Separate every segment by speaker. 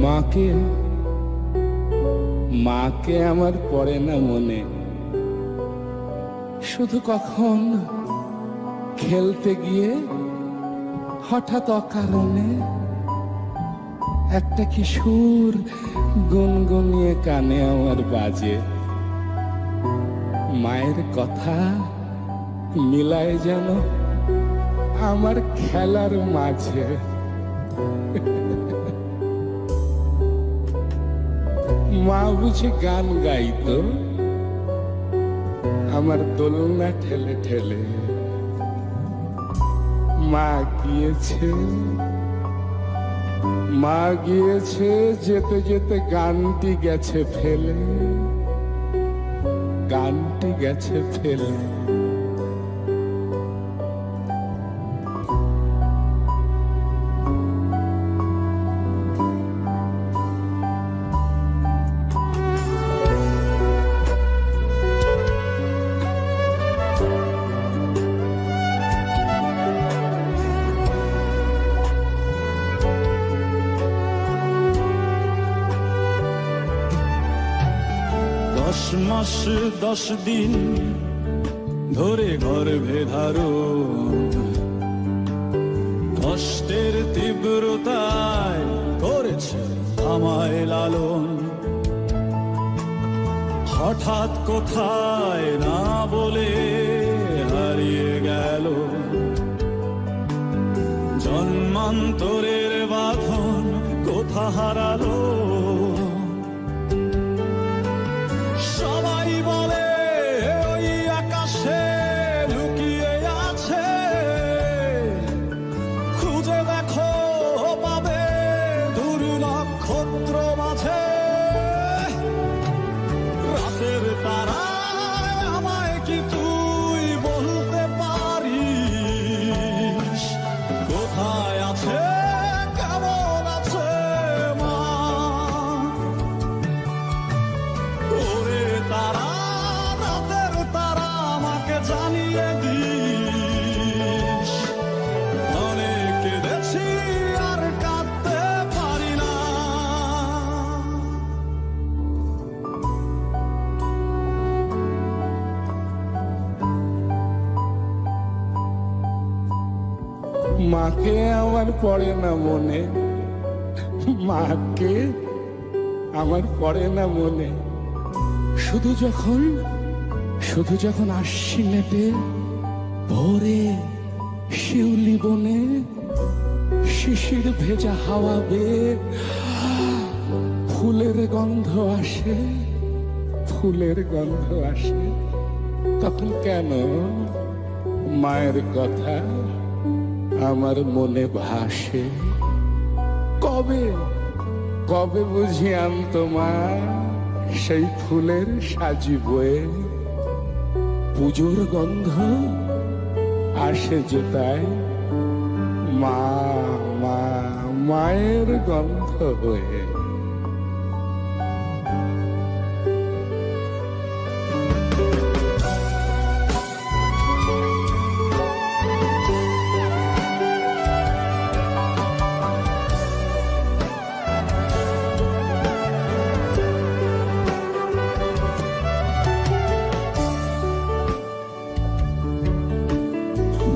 Speaker 1: মাকে মাকে আমার পড়ে না মনে, শুধু কখন খেলতে গিয়ে হঠাৎ অকারণে একটা কিশোর গুনগুনিয়ে কানে আমার বাজে। মায়ের কথা মিলায় যেন আমার খেলার মাঝে। মা বুঝি গান গাইতো আমার দোলনা ঠেলে ঠেলে। মা গিয়েছে যেতে যেতে গানটি গেছে ফেলে, গানটি গেছে ফেলে।
Speaker 2: দশ মাস 10 দিন ধরে গর্ভে ধারণ, কষ্টের তীব্রতায় করেছে আমায় লালন। হঠাৎ কোথায় না বলে হারিয়ে গেল, জন্মান্তরের বাঁধন কোথা হারালো। সবাই বলে ওই আকাশে লুকিয়ে আছে, খুঁজে দেখো পাবে দূর নক্ষত্র মাঝে। রাতের তারায় আমায় কি তুই বলতে পারিস, কোথায় আছে কেমন আছে মা? ওরে তারা, রাতের তারা, আমাকে জানিয়ে দিস। অনেক কেঁদেছি আর কাঁদতে পারি না।
Speaker 1: মাকে আমার পড়ে না মনে, মাকে আমার পড়ে না মনে। শুধু যখন আশ্বিনেতে ভোরে শিউলি বনে শিশির ভেজা হাওয়া বেয়ে ফুলের গন্ধ আসে, ফুলের গন্ধ আসে, তখন কেন মায়ের কথা আমার মনে ভাসে। কবে বুঝি আনতো মা সেই ফুলের সাজি বয়ে, পুজোর গন্ধ আসে যে তাই মায়ের গন্ধ হয়ে।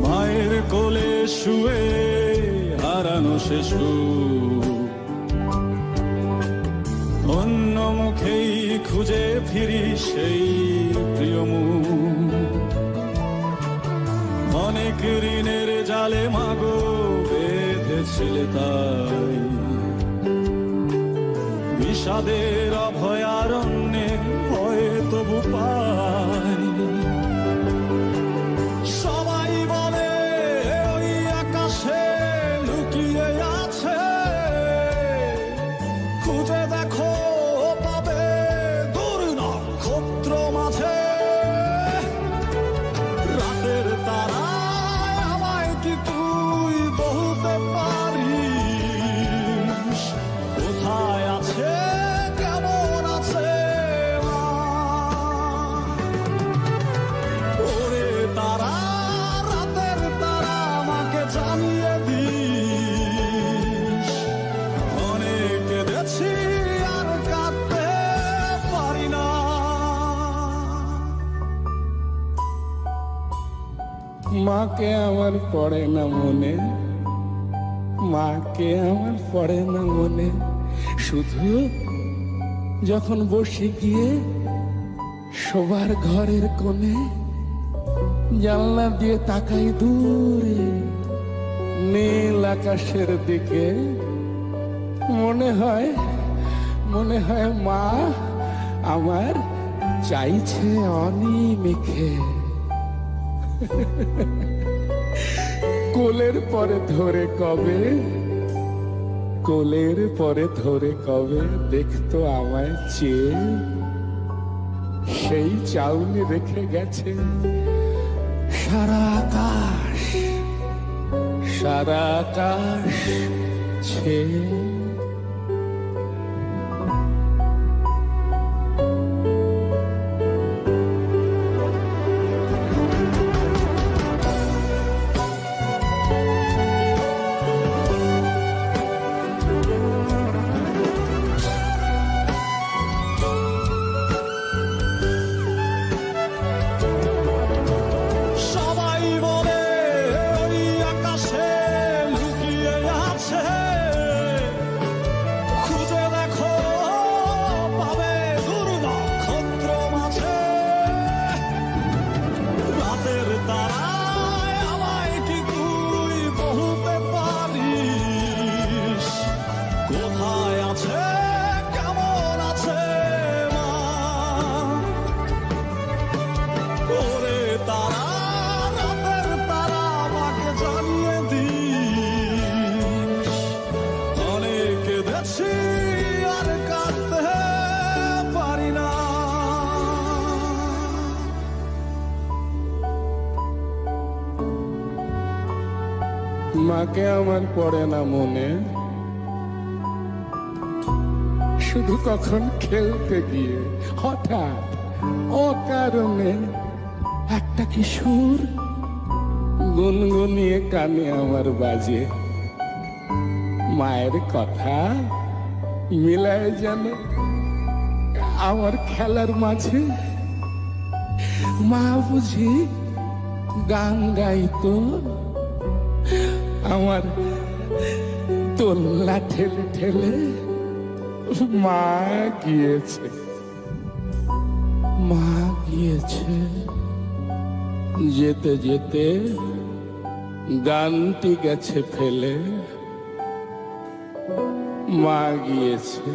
Speaker 2: মায়ের কোলে শুয়ে হারানো সে সুখ, অন্য মুখেই খুঁজে ফিরি সেই প্রিয় মুখ। অনেক ঋণের জালে মাগো বেঁধেছিলে তাই, বিষাদের অভয়ারণ্যে ভয়ে তবু পাই। সবাই বলে ওই আকাশে লুকিয়ে আছে, খুঁজে দেখো পাবে দূর নক্ষত্র মাঝে। রাতের তারায় আমায় কি তুই বলতে পারিস, কোথায় আছে কেমন আছে মা?
Speaker 1: মাকে আমার পড়ে না মনে, মাকে আমার পড়ে না মনে। শুধু যখন বসে গিয়ে শোবার ঘরের কোণে জানলা দিয়ে তাকাই দূরে নীল আকাশের দিকে, মনে হয় মা আমার চাইছে অনিমেষে। কোলের পরে ধরে কবে, কোলের পরে ধরে কবে দেখতো আমায় চেয়ে, সেই চাউনি রেখে গেছে সারা আকাশ, সারা আকাশ ছেয়ে।
Speaker 2: সবাই বলে ওই আকাশে লুকিয়ে আছে, খুঁজে দেখো পাবে দূর নক্ষত্র মাঝে। রাতের তারায় আমায় কি তুই বলতে পারিস, কোথায় আছে কেমন আছে মা? ওরে তারা, রাতের তারা, আমাকে জানিয়ে দিস। অনেক কেঁদেছি আর কাঁদতে পারি না।
Speaker 1: মাকে আমার পড়ে না মনে, শুধু কখন খেলতে গিয়ে হঠাৎ অকারণে একটা কি সুর গুনগুনিয়ে কানে আমার বাজে। মায়ের কথা মিলায় যেন আমার খেলার মাঝে। মা বুঝি গান গাইতো, আমার দোলনা ঠেলে ঠেলে মা গিয়েছে, মা গিয়েছে। যেতে যেতে গানটি গেছে ফেলে, মা গিয়েছে।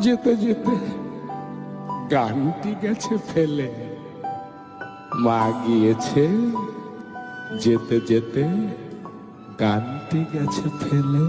Speaker 1: যেতে যেতে গানটি গেছে ফেলে, মা গিয়েছে। যেতে যেতে গানটি গেছে ফেলে।